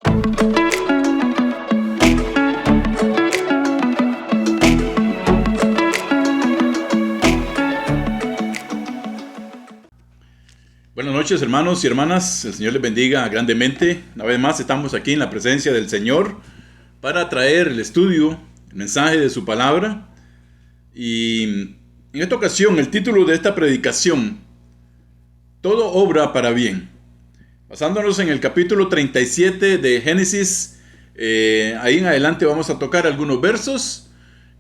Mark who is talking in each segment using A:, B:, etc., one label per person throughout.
A: Buenas noches, hermanos y hermanas. El Señor les bendiga grandemente. Una vez más estamos aquí en la presencia del Señor para traer el estudio, el mensaje de su palabra. Y en esta ocasión el título de esta predicación: todo obra para bien. Basándonos en el capítulo 37 de Génesis, ahí en adelante vamos a tocar algunos versos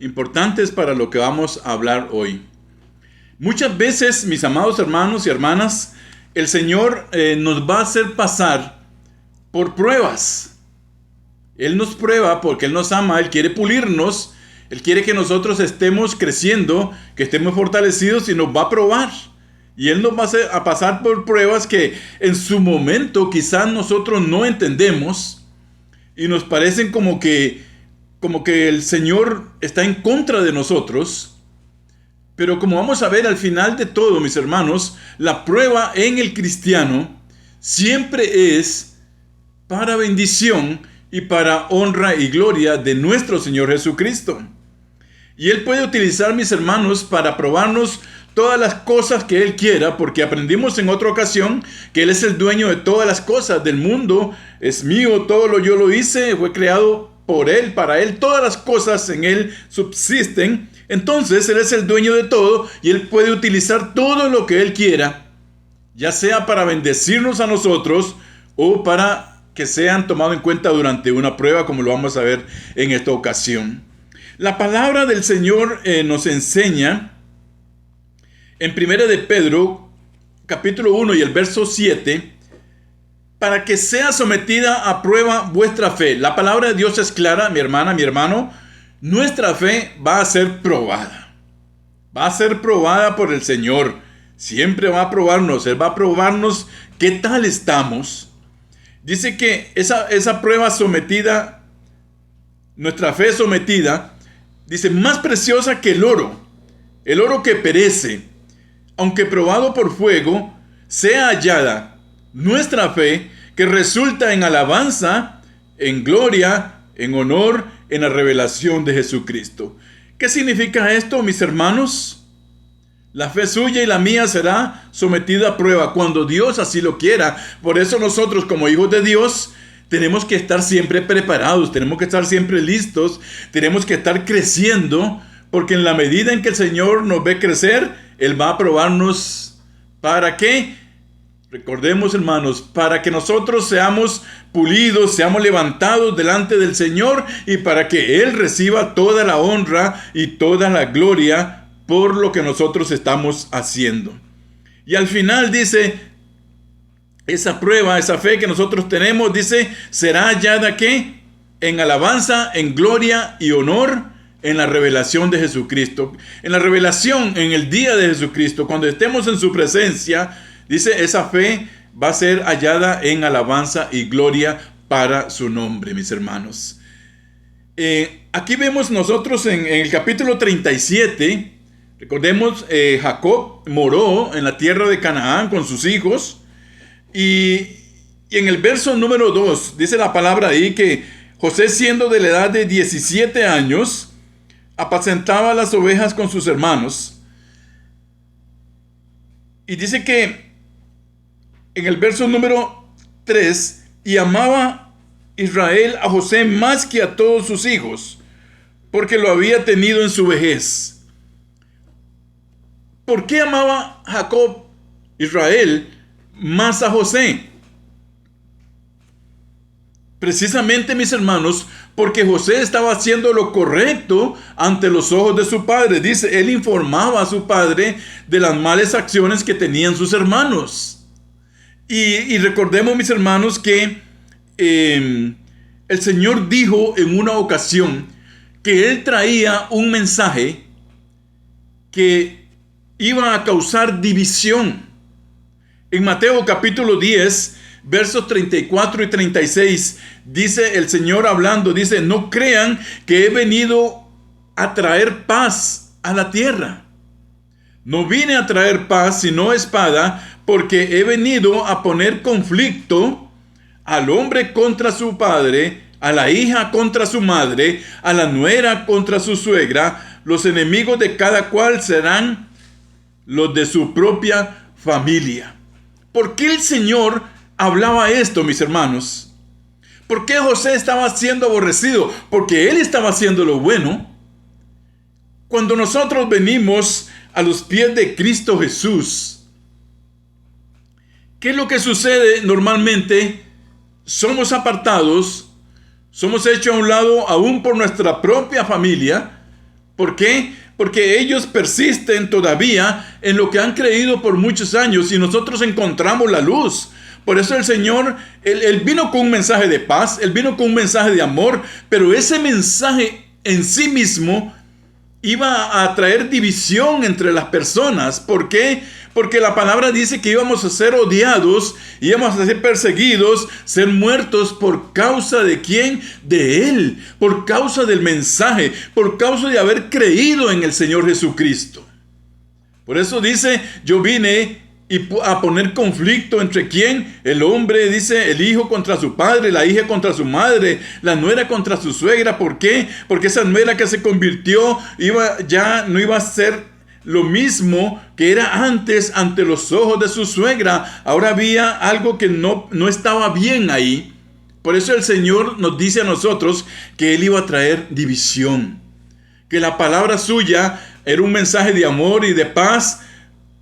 A: importantes para lo que vamos a hablar hoy. Muchas veces, mis amados hermanos y hermanas, el Señor nos va a hacer pasar por pruebas. Él nos prueba porque Él nos ama, Él quiere pulirnos, Él quiere que nosotros estemos creciendo, que estemos fortalecidos, y nos va a probar. Y Él nos va a hacer a pasar por pruebas que en su momento quizás nosotros no entendemos y nos parecen como que el Señor está en contra de nosotros. Pero como vamos a ver al final de todo, mis hermanos, la prueba en el cristiano siempre es para bendición y para honra y gloria de nuestro Señor Jesucristo. Y Él puede utilizar, mis hermanos, para probarnos todas las cosas que Él quiera, porque aprendimos en otra ocasión que Él es el dueño de todas las cosas del mundo. Es mío, yo lo hice, fue creado por Él, para Él, todas las cosas en Él subsisten. Entonces Él es el dueño de todo y Él puede utilizar todo lo que Él quiera, ya sea para bendecirnos a nosotros o para que sean tomados en cuenta durante una prueba, como lo vamos a ver en esta ocasión. La palabra del Señor nos enseña en 1 de Pedro, capítulo 1 y el verso 7, para que sea sometida a prueba vuestra fe. La palabra de Dios es clara, mi hermana, mi hermano. Nuestra fe va a ser probada. Va a ser probada por el Señor. Siempre va a probarnos. Él va a probarnos qué tal estamos. Dice que esa prueba sometida, nuestra fe sometida, dice, más preciosa que el oro que perece, aunque probado por fuego, sea hallada nuestra fe, que resulta en alabanza, en gloria, en honor, en la revelación de Jesucristo. ¿Qué significa esto, mis hermanos? La fe suya y la mía será sometida a prueba cuando Dios así lo quiera. Por eso nosotros, como hijos de Dios, tenemos que estar siempre preparados, tenemos que estar siempre listos, tenemos que estar creciendo, porque en la medida en que el Señor nos ve crecer, Él va a probarnos. ¿Para qué? Recordemos, hermanos, para que nosotros seamos pulidos, seamos levantados delante del Señor, y para que Él reciba toda la honra y toda la gloria por lo que nosotros estamos haciendo. Y al final dice, esa prueba, esa fe que nosotros tenemos, dice, será hallada ¿qué? En alabanza, en gloria y honor, en la revelación de Jesucristo. En la revelación, en el día de Jesucristo, cuando estemos en su presencia, dice, esa fe va a ser hallada en alabanza y gloria para su nombre, mis hermanos. Aquí vemos nosotros en el capítulo 37, recordemos, Jacob moró en la tierra de Canaán con sus hijos. Y en el verso número 2, dice la palabra ahí que José, siendo de la edad de 17 años, apacentaba las ovejas con sus hermanos. Y dice que en el verso número 3, y amaba Israel a José más que a todos sus hijos, porque lo había tenido en su vejez. ¿Por qué amaba Jacob, Israel, más a José? Precisamente, mis hermanos, porque José estaba haciendo lo correcto ante los ojos de su padre. Dice, él informaba a su padre de las malas acciones que tenían sus hermanos. Y recordemos, mis hermanos, que el Señor dijo en una ocasión que Él traía un mensaje que iba a causar división. En Mateo capítulo 10, versos 34 y 36, dice el Señor hablando, dice, no crean que he venido a traer paz a la tierra. No vine a traer paz, sino espada, porque he venido a poner conflicto al hombre contra su padre, a la hija contra su madre, a la nuera contra su suegra. Los enemigos de cada cual serán los de su propia familia. ¿Por qué el Señor hablaba esto, mis hermanos? ¿Por qué José estaba siendo aborrecido? Porque él estaba haciendo lo bueno. Cuando nosotros venimos a los pies de Cristo Jesús, ¿qué es lo que sucede normalmente? Somos apartados, somos hechos a un lado aún por nuestra propia familia. ¿Por qué? Porque ellos persisten todavía en lo que han creído por muchos años y nosotros encontramos la luz. Por eso el Señor, Él vino con un mensaje de paz, Él vino con un mensaje de amor, pero ese mensaje en sí mismo iba a traer división entre las personas. ¿Por qué? Porque la palabra dice que íbamos a ser odiados, íbamos a ser perseguidos, ser muertos por causa de ¿quién? De Él, por causa del mensaje, por causa de haber creído en el Señor Jesucristo. Por eso dice, yo vine a poner conflicto entre ¿quién? El hombre, dice, el hijo contra su padre, la hija contra su madre, la nuera contra su suegra. ¿Por qué? Porque esa nuera que se convirtió ya no iba a ser lo mismo que era antes ante los ojos de su suegra. Ahora había algo que no estaba bien ahí. Por eso el Señor nos dice a nosotros que Él iba a traer división, que la palabra suya era un mensaje de amor y de paz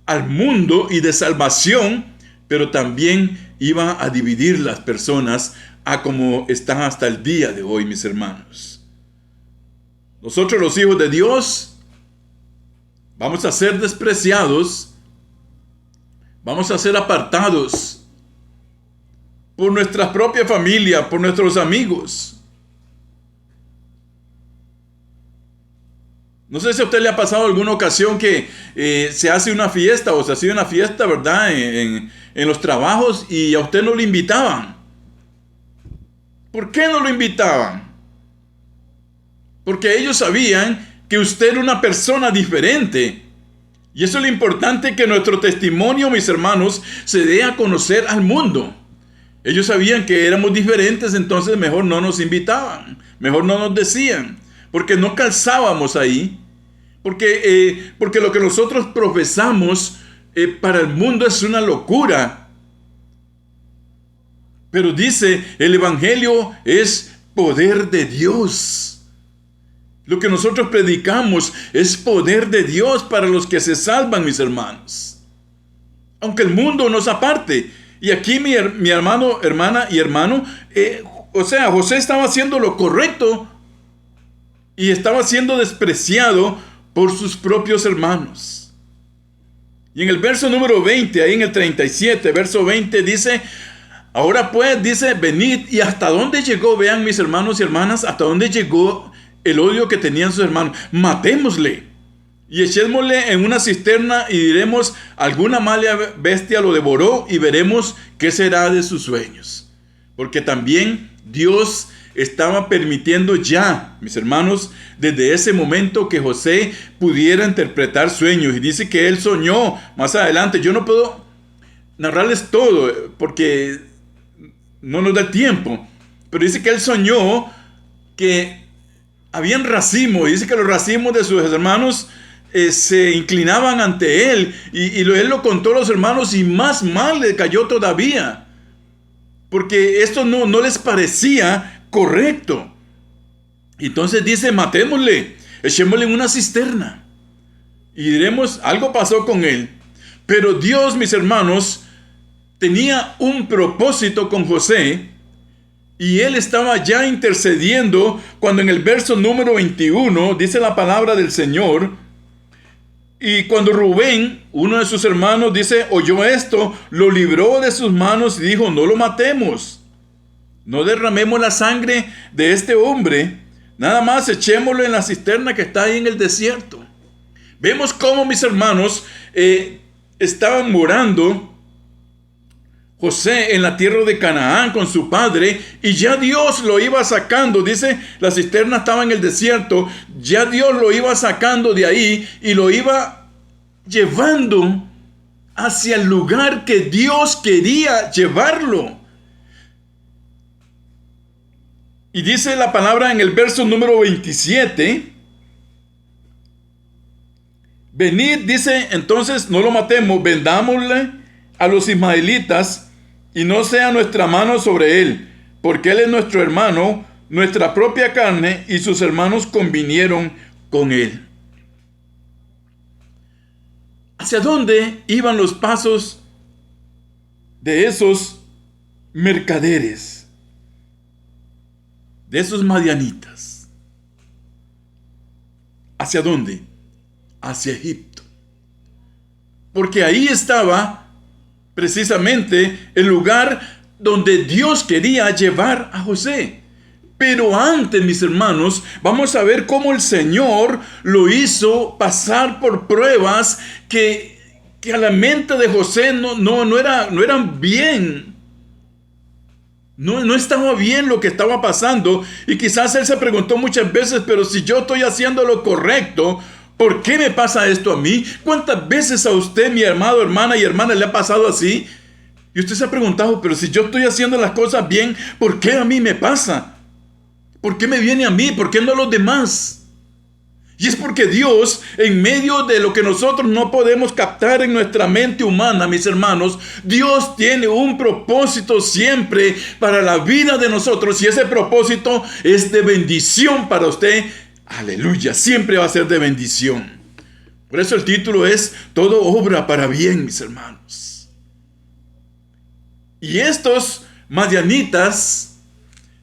A: al mundo y de salvación, pero también iba a dividir las personas a como están hasta el día de hoy, mis hermanos. Nosotros, los hijos de Dios, vamos a ser despreciados, vamos a ser apartados por nuestra propia familia, por nuestros amigos. No sé si a usted le ha pasado alguna ocasión que se hace una fiesta o se hacía una fiesta, ¿verdad? En los trabajos y a usted no le invitaban. ¿Por qué no lo invitaban? Porque ellos sabían que usted era una persona diferente. Y eso es lo importante, que nuestro testimonio, mis hermanos, se dé a conocer al mundo. Ellos sabían que éramos diferentes, entonces mejor no nos invitaban, mejor no nos decían, porque no calzábamos ahí, porque lo que nosotros profesamos para el mundo es una locura. Pero dice, el Evangelio es poder de Dios. Lo que nosotros predicamos es poder de Dios para los que se salvan, mis hermanos. Aunque el mundo nos aparte. Y aquí mi hermano, hermana y hermano, José estaba haciendo lo correcto y estaba siendo despreciado por sus propios hermanos. Y en el verso número 20, ahí en el 37, verso 20, dice, ahora pues, dice, venid. ¿Y hasta dónde llegó? Vean, mis hermanos y hermanas, hasta dónde llegó el odio que tenían sus hermanos. Matémosle y echémosle en una cisterna y diremos, alguna mala bestia lo devoró y veremos qué será de sus sueños. Porque también Dios estaba permitiendo ya, mis hermanos, desde ese momento que José pudiera interpretar sueños. Y dice que él soñó más adelante. Yo no puedo narrarles todo porque no nos da el tiempo. Pero dice que él soñó que habían racimos, y dice que los racimos de sus hermanos se inclinaban ante él, y él lo contó a los hermanos, y más mal le cayó todavía, porque esto no les parecía correcto. Entonces dice, matémosle, echémosle en una cisterna, y diremos, algo pasó con él. Pero Dios, mis hermanos, tenía un propósito con José, y él estaba ya intercediendo cuando en el verso número 21 dice la palabra del Señor. Y cuando Rubén, uno de sus hermanos, dice, oyó esto, lo libró de sus manos y dijo, no lo matemos, no derramemos la sangre de este hombre, nada más echémoslo en la cisterna que está ahí en el desierto. Vemos cómo, mis hermanos, estaban morando José en la tierra de Canaán con su padre, y ya Dios lo iba sacando. Dice, la cisterna estaba en el desierto, ya Dios lo iba sacando de ahí y lo iba llevando hacia el lugar que Dios quería llevarlo. Y dice la palabra en el verso número 27. Venid, dice, entonces no lo matemos, vendámosle a los ismaelitas y no sea nuestra mano sobre él, porque él es nuestro hermano, nuestra propia carne, y sus hermanos convinieron con él. ¿Hacia dónde iban los pasos de esos mercaderes, de esos madianitas? ¿Hacia dónde? Hacia Egipto. Porque ahí estaba precisamente el lugar donde Dios quería llevar a José. Pero antes, mis hermanos, vamos a ver cómo el Señor lo hizo pasar por pruebas que a la mente de José no eran bien. No estaba bien lo que estaba pasando. Y quizás él se preguntó muchas veces, pero si yo estoy haciendo lo correcto, ¿por qué me pasa esto a mí? ¿Cuántas veces a usted, mi hermano, hermana y hermana, le ha pasado así? Y usted se ha preguntado, pero si yo estoy haciendo las cosas bien, ¿por qué a mí me pasa? ¿Por qué me viene a mí? ¿Por qué no a los demás? Y es porque Dios, en medio de lo que nosotros no podemos captar en nuestra mente humana, mis hermanos, Dios tiene un propósito siempre para la vida de nosotros, y ese propósito es de bendición para usted. Aleluya, siempre va a ser de bendición. Por eso el título es Todo obra para bien, mis hermanos. Y estos madianitas,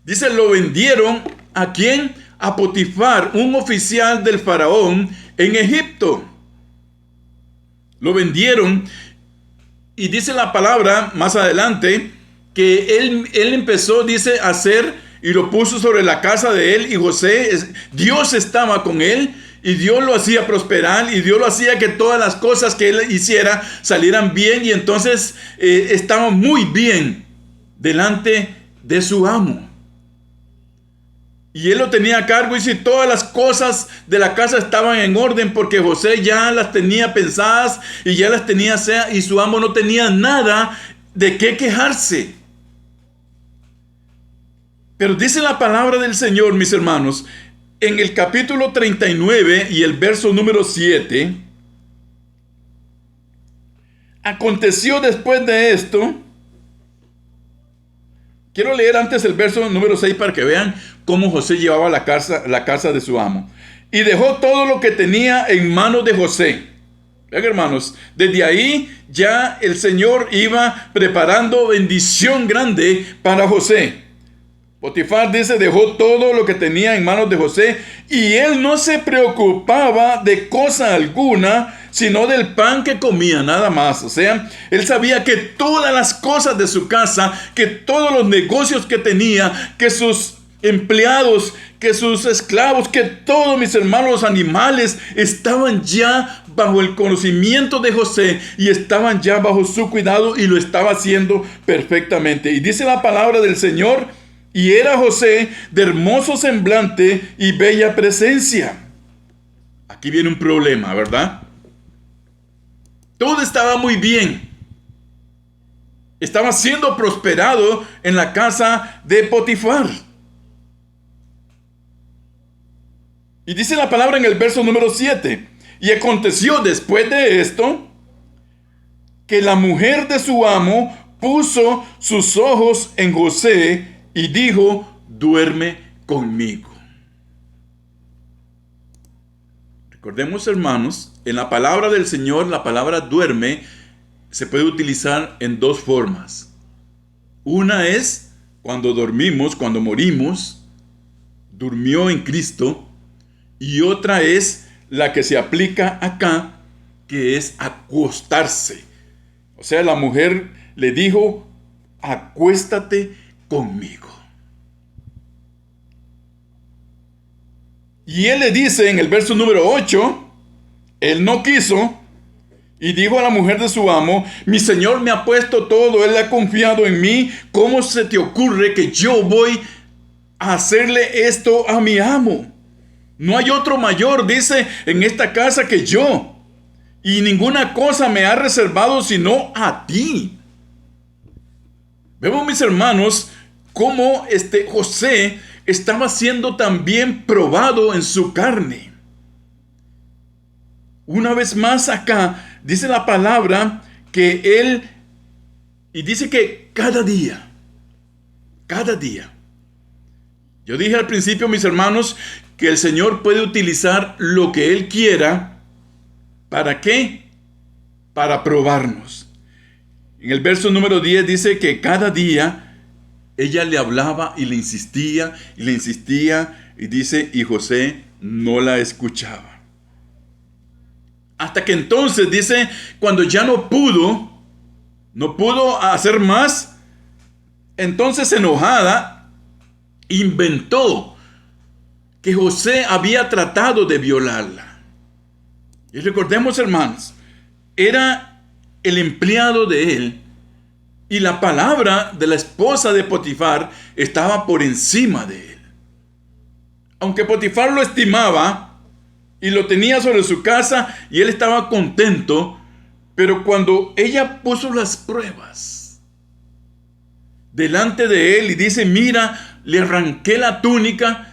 A: dice, lo vendieron ¿a quién? A Potifar, un oficial del faraón en Egipto. Lo vendieron, y dice la palabra más adelante que él empezó, dice, a hacer, y lo puso sobre la casa de él, y Dios estaba con él, y Dios lo hacía prosperar, y Dios lo hacía que todas las cosas que él hiciera salieran bien, y entonces estaba muy bien delante de su amo. Y él lo tenía a cargo, y si todas las cosas de la casa estaban en orden, porque José ya las tenía pensadas y ya las tenía, y su amo no tenía nada de qué quejarse. Pero dice la palabra del Señor, mis hermanos, en el capítulo 39 y el verso número 7, aconteció después de esto. Quiero leer antes el verso número 6 para que vean cómo José llevaba la casa de su amo. Y dejó todo lo que tenía en manos de José. Vean, hermanos, desde ahí ya el Señor iba preparando bendición grande para José. Potifar dice, dejó todo lo que tenía en manos de José, y él no se preocupaba de cosa alguna, sino del pan que comía, nada más. O sea, él sabía que todas las cosas de su casa, que todos los negocios que tenía, que sus empleados, que sus esclavos, que todos, mis hermanos, los animales, estaban ya bajo el conocimiento de José, y estaban ya bajo su cuidado, y lo estaba haciendo perfectamente. Y dice la palabra del Señor, y era José de hermoso semblante y bella presencia. Aquí viene un problema, ¿verdad? Todo estaba muy bien. Estaba siendo prosperado en la casa de Potifar. Y dice la palabra en el verso número 7. Y aconteció después de esto, que la mujer de su amo puso sus ojos en José y dijo, duerme conmigo. Recordemos, hermanos, en la palabra del Señor, la palabra duerme se puede utilizar en dos formas. Una es cuando dormimos, cuando morimos, durmió en Cristo. Y otra es la que se aplica acá, que es acostarse. O sea, la mujer le dijo, acuéstate conmigo. Y él le dice en el verso número 8, él no quiso, y dijo a la mujer de su amo, mi señor me ha puesto todo, él ha confiado en mí, ¿cómo se te ocurre que yo voy a hacerle esto a mi amo? No hay otro mayor, dice, en esta casa que yo, y ninguna cosa me ha reservado sino a ti. Vemos, mis hermanos, cómo José estaba siendo también probado en su carne. Una vez más acá dice la palabra que él, y dice que cada día. Yo dije al principio, mis hermanos, que el Señor puede utilizar lo que Él quiera. ¿Para qué? Para probarnos. En el verso número 10 dice que cada día ella le hablaba y le insistía, y dice, y José no la escuchaba. Hasta que entonces dice, cuando ya no pudo hacer más, entonces enojada, inventó que José había tratado de violarla. Y recordemos, hermanos, era el empleado de él, y la palabra de la esposa de Potifar estaba por encima de él. Aunque Potifar lo estimaba y lo tenía sobre su casa y él estaba contento, pero cuando ella puso las pruebas delante de él y dice, mira, le arranqué la túnica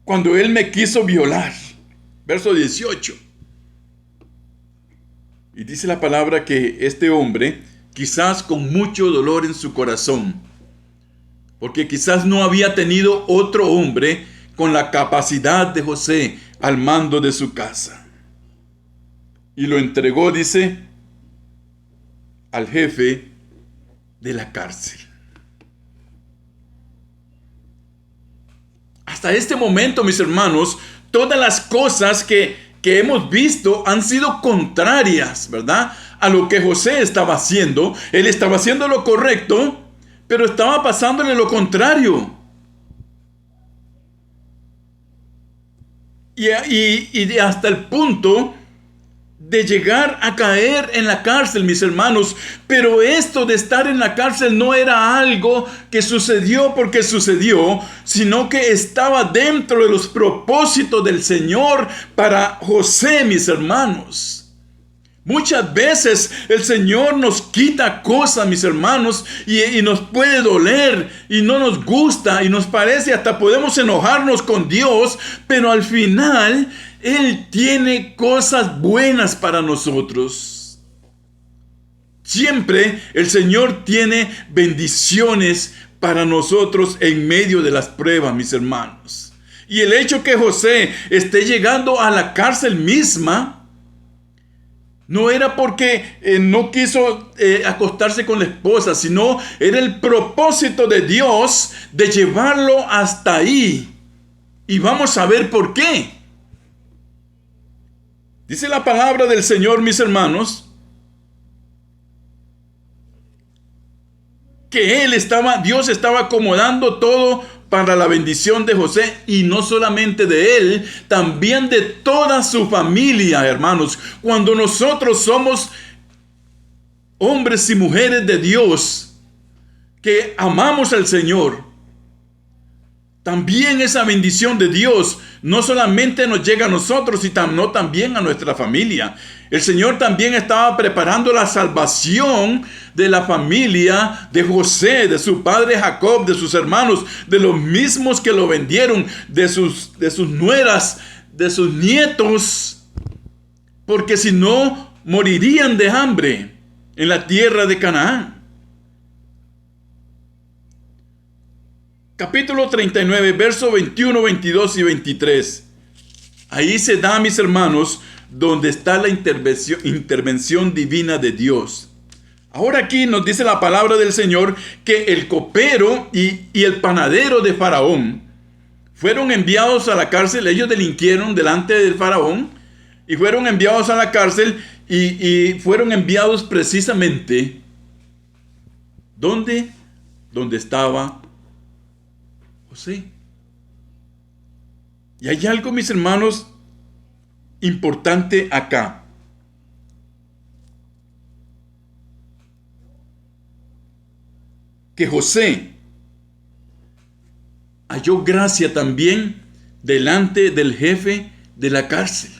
A: cuando él me quiso violar. Verso 18. Y dice la palabra que este hombre, quizás con mucho dolor en su corazón, porque quizás no había tenido otro hombre con la capacidad de José al mando de su casa, y lo entregó, dice, al jefe de la cárcel. Hasta este momento, mis hermanos, todas las cosas que hemos visto han sido contrarias, ¿verdad?, a lo que José estaba haciendo. Él estaba haciendo lo correcto, pero estaba pasándole lo contrario. Y hasta el punto de llegar a caer en la cárcel, mis hermanos. Pero esto de estar en la cárcel no era algo que sucedió porque sucedió, sino que estaba dentro de los propósitos del Señor para José, mis hermanos. Muchas veces el Señor nos quita cosas, mis hermanos, y nos puede doler y no nos gusta y nos parece, hasta podemos enojarnos con Dios, pero al final Él tiene cosas buenas para nosotros. Siempre el Señor tiene bendiciones para nosotros en medio de las pruebas, mis hermanos. Y el hecho que José esté llegando a la cárcel misma no era porque no quiso acostarse con la esposa, sino era el propósito de Dios de llevarlo hasta ahí. Y vamos a ver por qué. Dice la palabra del Señor, mis hermanos, que Dios estaba acomodando todo para la bendición de José, y no solamente de él, también de toda su familia, hermanos. Cuando nosotros somos hombres y mujeres de Dios, que amamos al Señor, también esa bendición de Dios no solamente nos llega a nosotros, sino también a nuestra familia. El Señor también estaba preparando la salvación de la familia de José, de su padre Jacob, de sus hermanos, de los mismos que lo vendieron, de sus nueras, de sus nietos, porque si no, morirían de hambre en la tierra de Canaán. Capítulo 39, versos 21, 22 y 23. Ahí se da, mis hermanos, donde está la intervención divina de Dios. Ahora aquí nos dice la palabra del Señor que el copero y el panadero de Faraón fueron enviados a la cárcel. Ellos delinquieron delante del Faraón y fueron enviados a la cárcel, y fueron enviados precisamente ¿dónde? Donde estaba José. Y hay algo, mis hermanos, importante acá. Que José halló gracia también delante del jefe de la cárcel.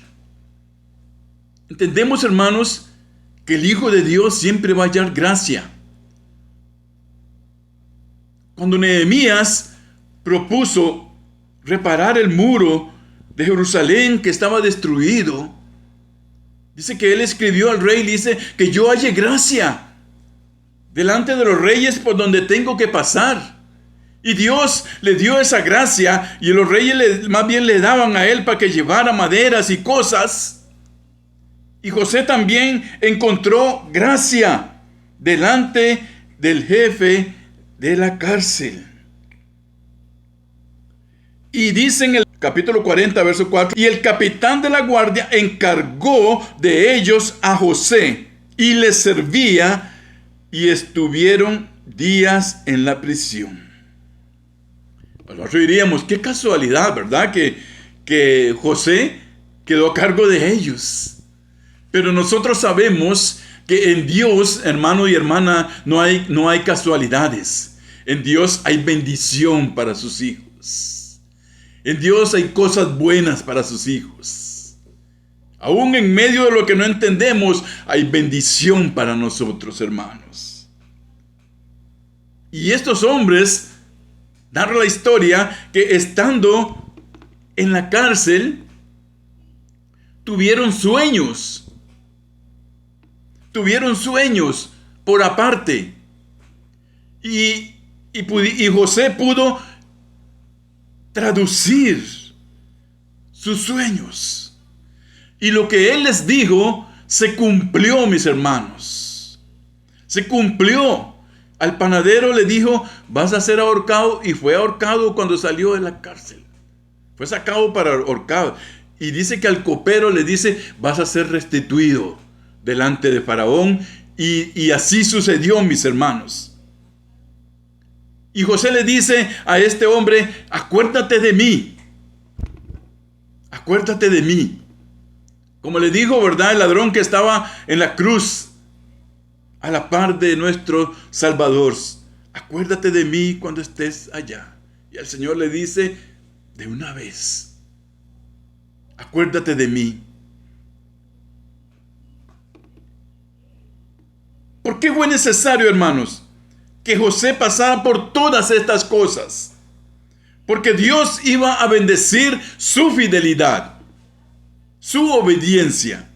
A: Entendemos, hermanos, que el Hijo de Dios siempre va a hallar gracia. Cuando Nehemías propuso reparar el muro de Jerusalén que estaba destruido, dice que él escribió al rey, dice que yo halle gracia delante de los reyes por donde tengo que pasar. Y Dios le dio esa gracia, y los reyes más bien le daban a él para que llevara maderas y cosas. Y José también encontró gracia delante del jefe de la cárcel. Y dice en el capítulo 40, verso 4, y el capitán de la guardia encargó de ellos a José, y les servía, y estuvieron días en la prisión. Nosotros diríamos, qué casualidad, ¿verdad? Que José quedó a cargo de ellos. Pero nosotros sabemos que en Dios, hermano y hermana, no hay casualidades. En Dios hay bendición para sus hijos. En Dios hay cosas buenas para sus hijos. Aún en medio de lo que no entendemos, hay bendición para nosotros, hermanos. Y estos hombres narra la historia que estando en la cárcel tuvieron sueños por aparte, y José pudo traducir sus sueños, y lo que él les dijo se cumplió, mis hermanos, se cumplió. Al panadero le dijo, vas a ser ahorcado, y fue ahorcado cuando salió de la cárcel. Fue sacado para ahorcado. Y dice que al copero le dice, vas a ser restituido delante de Faraón. Y así sucedió, mis hermanos. Y José le dice a este hombre, acuérdate de mí. Acuérdate de mí. Como le dijo, ¿verdad?, el ladrón que estaba en la cruz a la par de nuestro Salvador. Acuérdate de mí cuando estés allá. Y el Señor le dice, de una vez, acuérdate de mí. ¿Por qué fue necesario, hermanos, que José pasara por todas estas cosas? Porque Dios iba a bendecir su fidelidad, su obediencia.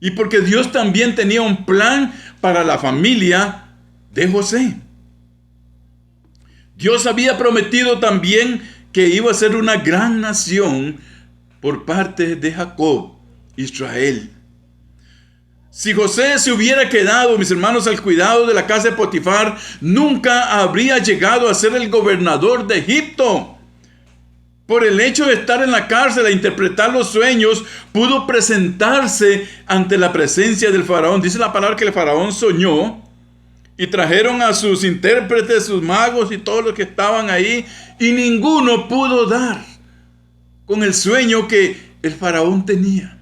A: Y porque Dios también tenía un plan para la familia de José. Dios había prometido también que iba a ser una gran nación por parte de Jacob, Israel. Si José se hubiera quedado, mis hermanos, al cuidado de la casa de Potifar, nunca habría llegado a ser el gobernador de Egipto. Por el hecho de estar en la cárcel e interpretar los sueños, pudo presentarse ante la presencia del faraón. Dice la palabra que el faraón soñó, y trajeron a sus intérpretes, sus magos y todos los que estaban ahí, y ninguno pudo dar con el sueño que el faraón tenía.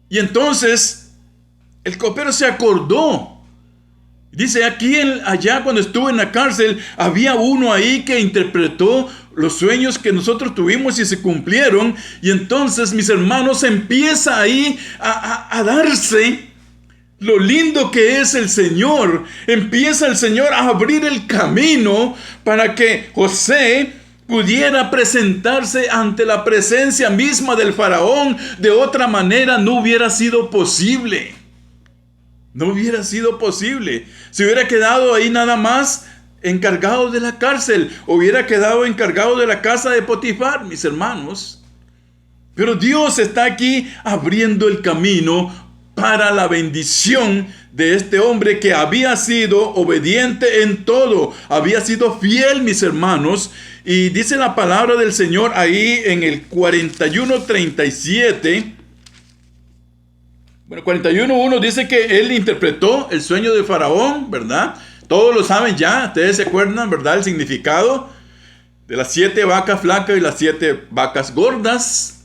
A: Y entonces el copero se acordó. Dice, allá cuando estuve en la cárcel, había uno ahí que interpretó los sueños que nosotros tuvimos y se cumplieron. Y entonces, mis hermanos, empieza ahí a darse lo lindo que es el Señor. Empieza el Señor a abrir el camino para que José pudiera presentarse ante la presencia misma del faraón. De otra manera no hubiera sido posible. No hubiera sido posible. Si hubiera quedado ahí nada más encargado de la cárcel, hubiera quedado encargado de la casa de Potifar, mis hermanos. Pero Dios está aquí abriendo el camino para la bendición de este hombre que había sido obediente en todo, había sido fiel, mis hermanos. Y dice la palabra del Señor ahí en el 41:37. Bueno, 41:1 dice que él interpretó el sueño de Faraón, ¿verdad? Todos lo saben ya, ustedes se acuerdan, ¿verdad? El significado de las 7 vacas flacas y las 7 vacas gordas.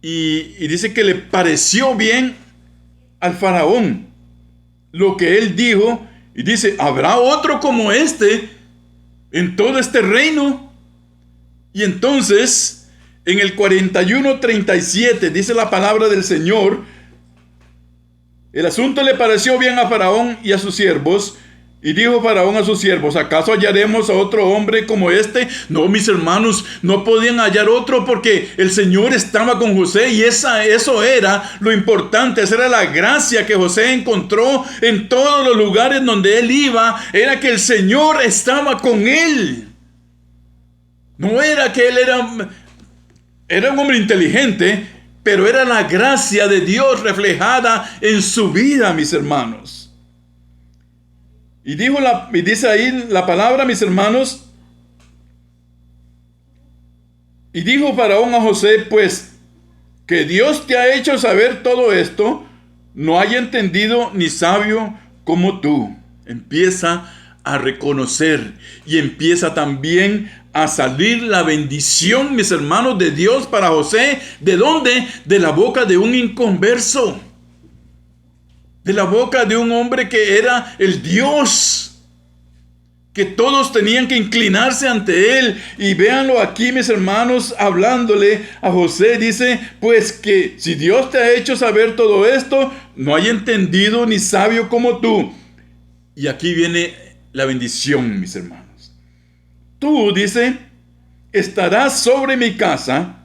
A: Y dice que le pareció bien al faraón lo que él dijo. Y dice, ¿habrá otro como este en todo este reino? Y entonces, en el 41:37 dice la palabra del Señor, el asunto le pareció bien a Faraón y a sus siervos, Y dijo Faraón a sus siervos: ¿acaso hallaremos a otro hombre como este? No, mis hermanos, no podían hallar otro, porque el Señor estaba con José, y eso era lo importante. Esa era la gracia que José encontró en todos los lugares donde él iba. Era que el Señor estaba con él. No era que él era un hombre inteligente, pero era la gracia de Dios reflejada en su vida, mis hermanos. Y dice ahí la palabra, mis hermanos. Y dijo Faraón a José: pues que Dios te ha hecho saber todo esto, no hay entendido ni sabio como tú. Empieza a reconocer, y empieza también a salir la bendición, mis hermanos, de Dios para José. ¿De dónde? De la boca de un inconverso. De la boca de un hombre que era el Dios, que todos tenían que inclinarse ante él. Y véanlo aquí, mis hermanos, hablándole a José. Dice: pues que si Dios te ha hecho saber todo esto, no hay entendido ni sabio como tú. Y aquí viene la bendición, mis hermanos. Tú, dice, estarás sobre mi casa,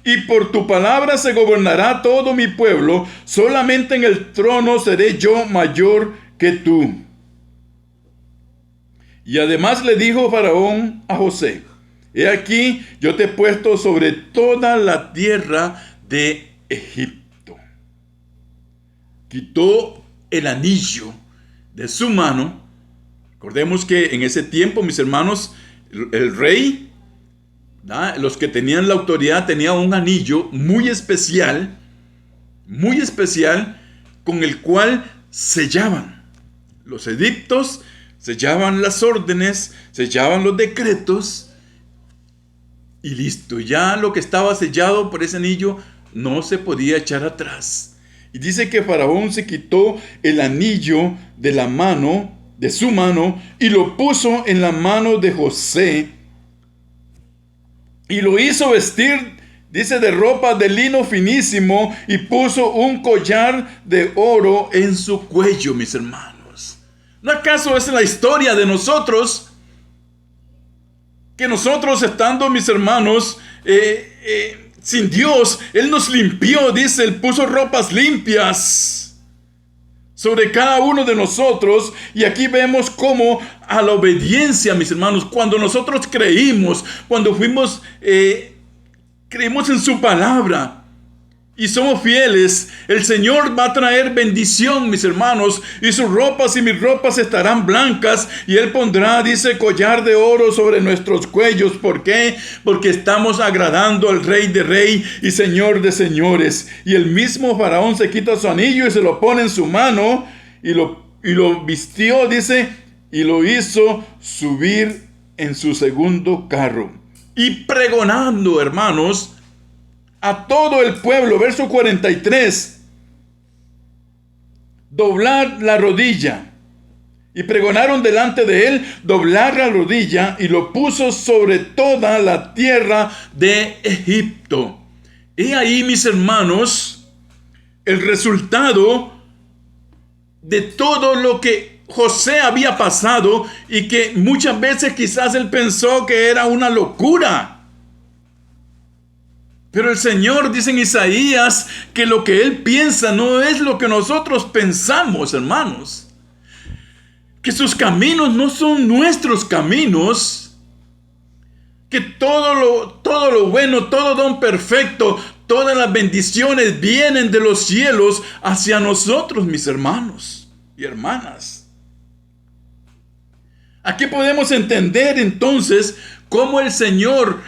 A: y por tu palabra se gobernará todo mi pueblo. Solamente en el trono seré yo mayor que tú. Y además le dijo Faraón a José: he aquí, yo te he puesto sobre toda la tierra de Egipto. Quitó el anillo de su mano. Recordemos que en ese tiempo, mis hermanos, el rey, los que tenían la autoridad, tenían un anillo muy especial, con el cual sellaban los edictos, sellaban las órdenes, sellaban los decretos, y listo. Ya lo que estaba sellado por ese anillo no se podía echar atrás. Y dice que Faraón se quitó el anillo de su mano, y lo puso en la mano de José, y lo hizo vestir, dice, de ropa de lino finísimo, y puso un collar de oro en su cuello, mis hermanos. ¿No acaso es la historia de nosotros? Que nosotros, estando, mis hermanos, sin Dios, Él nos limpió, dice, Él puso ropas limpias sobre cada uno de nosotros. Y aquí vemos cómo a la obediencia, mis hermanos, cuando nosotros creímos, cuando creímos en su palabra y somos fieles, el Señor va a traer bendición, mis hermanos, y sus ropas y mis ropas estarán blancas, y Él pondrá, dice, collar de oro sobre nuestros cuellos. ¿Por qué? Porque estamos agradando al Rey de Reyes y Señor de Señores. Y el mismo Faraón se quita su anillo y se lo pone en su mano, y lo vistió, dice, y lo hizo subir en su segundo carro. Y pregonando, hermanos, a todo el pueblo, verso 43, doblar la rodilla. Y pregonaron delante de él doblar la rodilla, y lo puso sobre toda la tierra de Egipto. He ahí, mis hermanos, el resultado de todo lo que José había pasado, y que muchas veces quizás él pensó que era una locura. Pero el Señor dice en Isaías que lo que Él piensa no es lo que nosotros pensamos, hermanos. Que sus caminos no son nuestros caminos. Que todo lo bueno, todo don perfecto, todas las bendiciones vienen de los cielos hacia nosotros, mis hermanos y hermanas. Aquí podemos entender entonces cómo el Señor,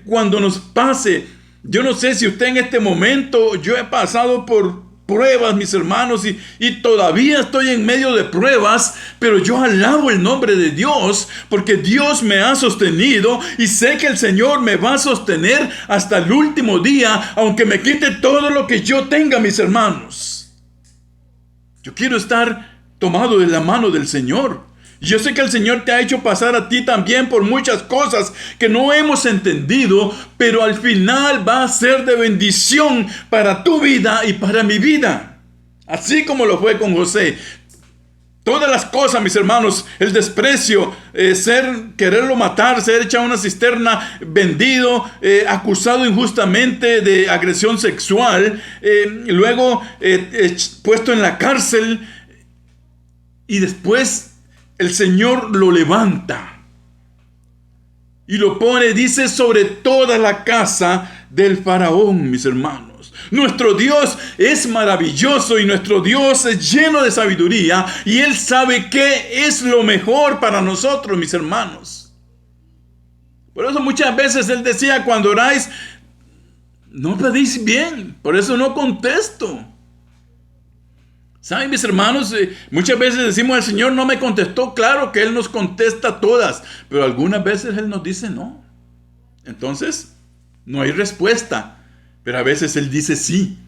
A: cuando nos pase. Yo no sé si usted en este momento, yo he pasado por pruebas, mis hermanos, y todavía estoy en medio de pruebas, pero yo alabo el nombre de Dios, porque Dios me ha sostenido, y sé que el Señor me va a sostener hasta el último día, aunque me quite todo lo que yo tenga, mis hermanos. Yo quiero estar tomado de la mano del Señor. Yo sé que el Señor te ha hecho pasar a ti también por muchas cosas que no hemos entendido, pero al final va a ser de bendición para tu vida y para mi vida. Así como lo fue con José. Todas las cosas, mis hermanos, el desprecio, quererlo matar, ser echado a una cisterna, vendido, acusado injustamente de agresión sexual, luego puesto en la cárcel, y después el Señor lo levanta y lo pone, dice, sobre toda la casa del faraón, mis hermanos. Nuestro Dios es maravilloso y nuestro Dios es lleno de sabiduría y Él sabe qué es lo mejor para nosotros, mis hermanos. Por eso muchas veces Él decía, cuando oráis, no pedís bien, por eso no contesto. ¿Saben, mis hermanos? Muchas veces decimos, el Señor no me contestó. Claro que Él nos contesta todas, pero algunas veces Él nos dice no. Entonces, no hay respuesta. Pero a veces Él dice sí.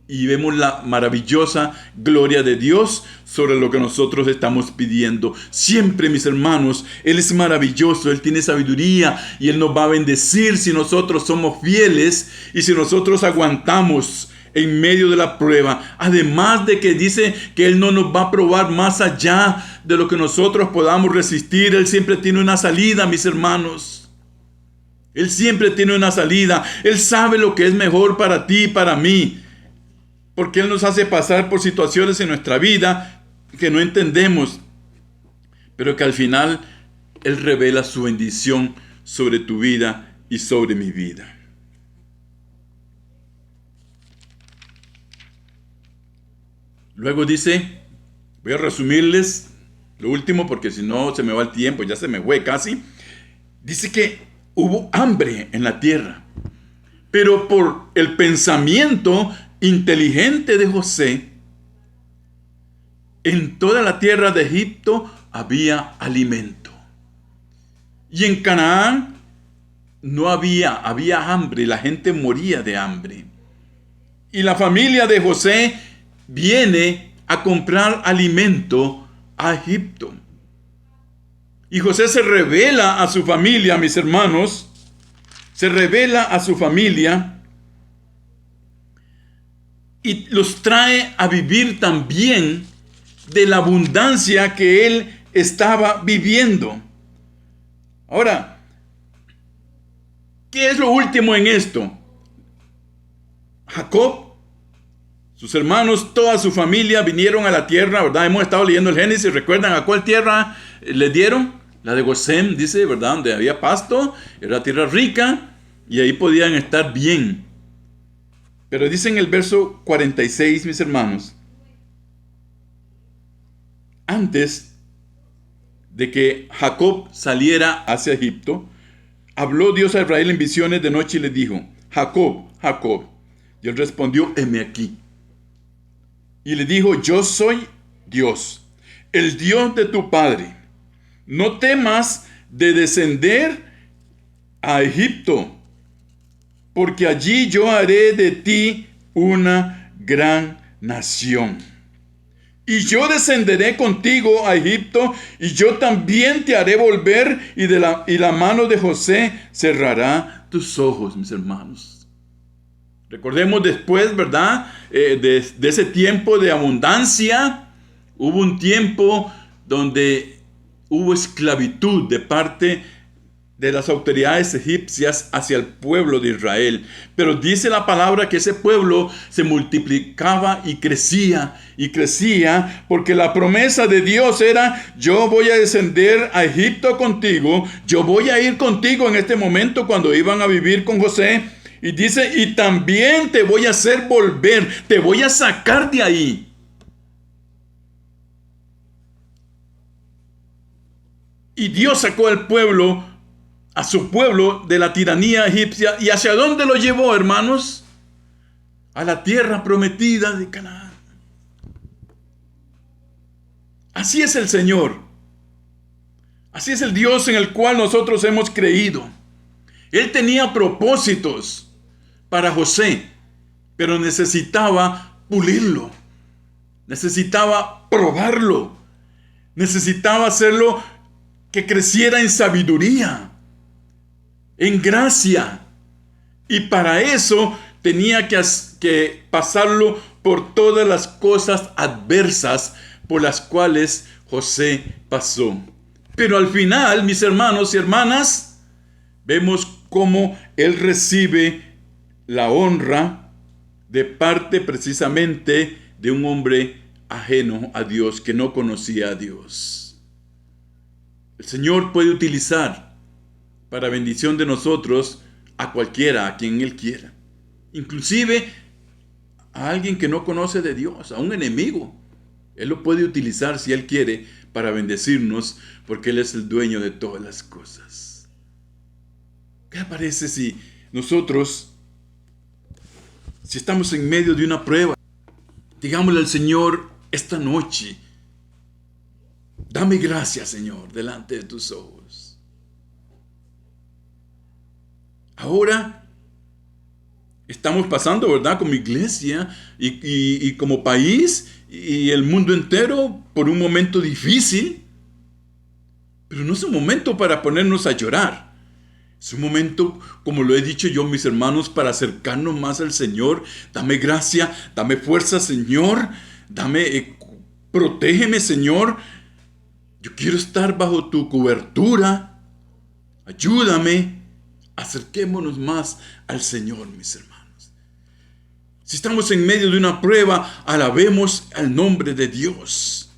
A: Y vemos la maravillosa gloria de Dios sobre lo que nosotros estamos pidiendo. Siempre, mis hermanos, Él es maravilloso, Él tiene sabiduría y Él nos va a bendecir si nosotros somos fieles y si nosotros aguantamos en medio de la prueba. Además de que dice que Él no nos va a probar más allá de lo que nosotros podamos resistir. Él siempre tiene una salida, mis hermanos. Él siempre tiene una salida. Él sabe lo que es mejor para ti y para mí. Porque Él nos hace pasar por situaciones en nuestra vida que no entendemos. Pero que al final Él revela su bendición sobre tu vida y sobre mi vida. Luego dice, voy a resumirles lo último porque si no se me va el tiempo, ya se me fue casi. Dice que hubo hambre en la tierra, pero por el pensamiento inteligente de José, en toda la tierra de Egipto había alimento. Y en Canaán no había hambre, la gente moría de hambre. Y la familia de José viene a comprar alimento a Egipto. Y José se revela a su familia, mis hermanos, se revela a su familia y los trae a vivir también de la abundancia que él estaba viviendo. Ahora, ¿qué es lo último en esto? Jacob, sus hermanos, toda su familia vinieron a la tierra, ¿verdad? Hemos estado leyendo el Génesis, ¿recuerdan a cuál tierra les dieron? La de Gosén, dice, ¿verdad? Donde había pasto, era tierra rica y ahí podían estar bien. Pero dice en el verso 46, mis hermanos, antes de que Jacob saliera hacia Egipto, habló Dios a Israel en visiones de noche y le dijo, Jacob, Jacob. Y él respondió, heme aquí. Y le dijo, yo soy Dios, el Dios de tu padre. No temas de descender a Egipto, porque allí yo haré de ti una gran nación. Y yo descenderé contigo a Egipto, y yo también te haré volver, y la mano de José cerrará tus ojos, mis hermanos. Recordemos después, ¿verdad? De ese tiempo de abundancia, hubo un tiempo donde hubo esclavitud de parte de las autoridades egipcias hacia el pueblo de Israel. Pero dice la palabra que ese pueblo se multiplicaba y crecía, porque la promesa de Dios era, yo voy a descender a Egipto contigo, yo voy a ir contigo en este momento cuando iban a vivir con José. Y dice, y también te voy a hacer volver, te voy a sacar de ahí. Y Dios sacó al pueblo, a su pueblo, de la tiranía egipcia. ¿Y hacia dónde lo llevó, hermanos? A la tierra prometida de Canaán. Así es el Señor. Así es el Dios en el cual nosotros hemos creído. Él tenía propósitos para José, pero necesitaba pulirlo. Necesitaba probarlo. Necesitaba hacerlo que creciera en sabiduría, en gracia. Y para eso tenía que pasarlo por todas las cosas adversas por las cuales José pasó. Pero al final, mis hermanos y hermanas, vemos cómo él recibe la honra de parte precisamente de un hombre ajeno a Dios, que no conocía a Dios. El Señor puede utilizar para bendición de nosotros a cualquiera, a quien Él quiera. Inclusive a alguien que no conoce de Dios, a un enemigo. Él lo puede utilizar si Él quiere para bendecirnos, porque Él es el dueño de todas las cosas. ¿Qué le parece si nosotros, si estamos en medio de una prueba, digámosle al Señor esta noche: dame gracia, Señor, delante de tus ojos. Ahora estamos pasando, ¿verdad?, como iglesia y como país y el mundo entero por un momento difícil. Pero no es un momento para ponernos a llorar. Es un momento, como lo he dicho yo, mis hermanos, para acercarnos más al Señor. Dame gracia, dame fuerza, Señor. Protégeme, Señor. Yo quiero estar bajo tu cobertura. Ayúdame. Acerquémonos más al Señor, mis hermanos. Si estamos en medio de una prueba, alabemos al nombre de Dios.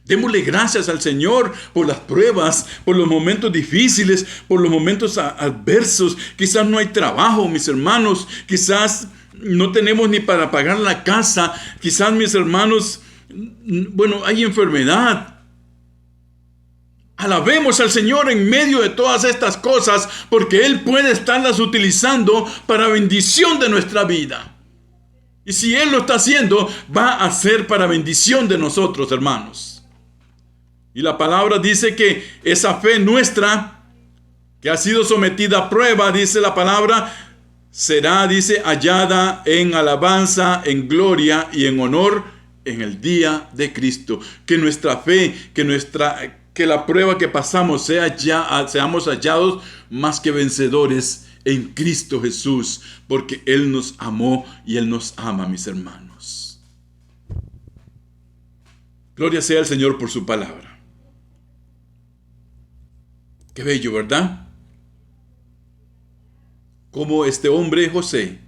A: Démosle gracias al Señor por las pruebas, por los momentos difíciles, por los momentos adversos. Quizás no hay trabajo, mis hermanos. Quizás no tenemos ni para pagar la casa. Quizás, mis hermanos, hay enfermedad. Alabemos al Señor en medio de todas estas cosas, porque Él puede estarlas utilizando para bendición de nuestra vida. Y si Él lo está haciendo, va a ser para bendición de nosotros, hermanos. Y la palabra dice que esa fe nuestra, que ha sido sometida a prueba, dice la palabra, será, dice, hallada en alabanza, en gloria y en honor en el día de Cristo. Que nuestra fe, que la prueba que pasamos seamos hallados más que vencedores en Cristo Jesús, porque Él nos amó y Él nos ama, mis hermanos. Gloria sea al Señor por su palabra. Qué bello, ¿verdad? Como este hombre José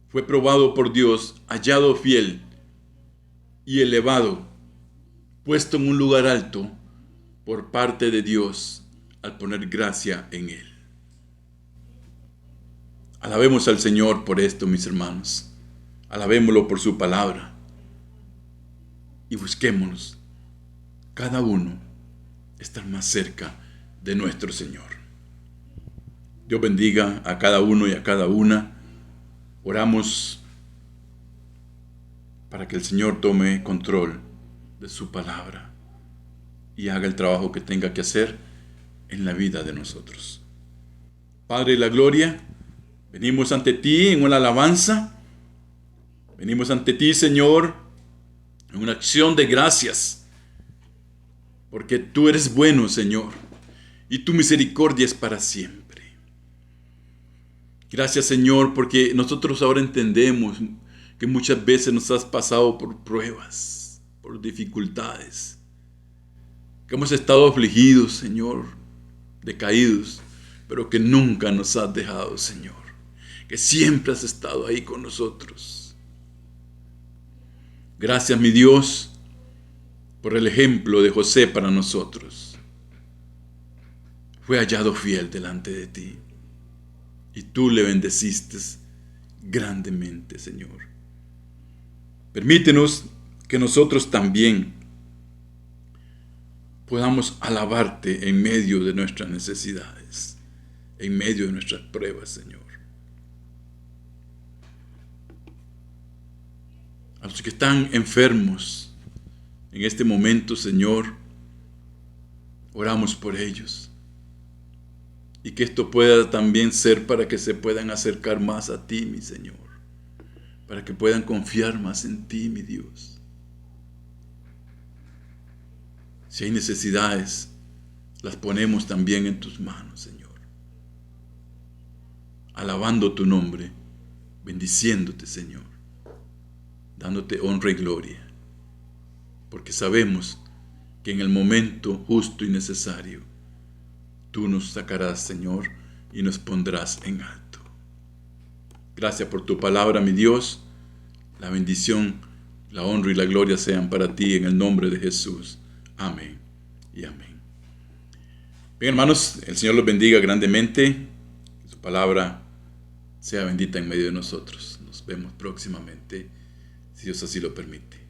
A: fue probado por Dios, hallado fiel y elevado, puesto en un lugar alto por parte de Dios al poner gracia en él. Alabemos al Señor por esto, mis hermanos. Alabémoslo por su palabra. Y busquémonos, cada uno, estar más cerca de nuestro Señor. Dios bendiga a cada uno y a cada una. Oramos para que el Señor tome control de su palabra y haga el trabajo que tenga que hacer en la vida de nosotros. Padre de la gloria, venimos ante ti en una alabanza. Venimos ante ti, Señor, en una acción de gracias. Porque tú eres bueno, Señor, y tu misericordia es para siempre. Gracias, Señor, porque nosotros ahora entendemos que muchas veces nos has pasado por pruebas, por dificultades, que hemos estado afligidos, Señor, decaídos, pero que nunca nos has dejado, Señor, que siempre has estado ahí con nosotros. Gracias, mi Dios, por el ejemplo de José para nosotros. Fue hallado fiel delante de ti, y tú le bendeciste grandemente, Señor. Permítenos que nosotros también podamos alabarte en medio de nuestras necesidades, en medio de nuestras pruebas, Señor. A los que están enfermos en este momento, Señor, oramos por ellos. Y que esto pueda también ser para que se puedan acercar más a ti, mi Señor. Para que puedan confiar más en ti, mi Dios. Si hay necesidades, las ponemos también en tus manos, Señor. Alabando tu nombre, bendiciéndote, Señor. Dándote honra y gloria. porque sabemos que en el momento justo y necesario, tú nos sacarás, Señor, y nos pondrás en alto. Gracias por tu palabra, mi Dios. La bendición, la honra y la gloria sean para ti en el nombre de Jesús. Amén y amén. Bien, hermanos, el Señor los bendiga grandemente. Que su palabra sea bendita en medio de nosotros. Nos vemos próximamente, si Dios así lo permite.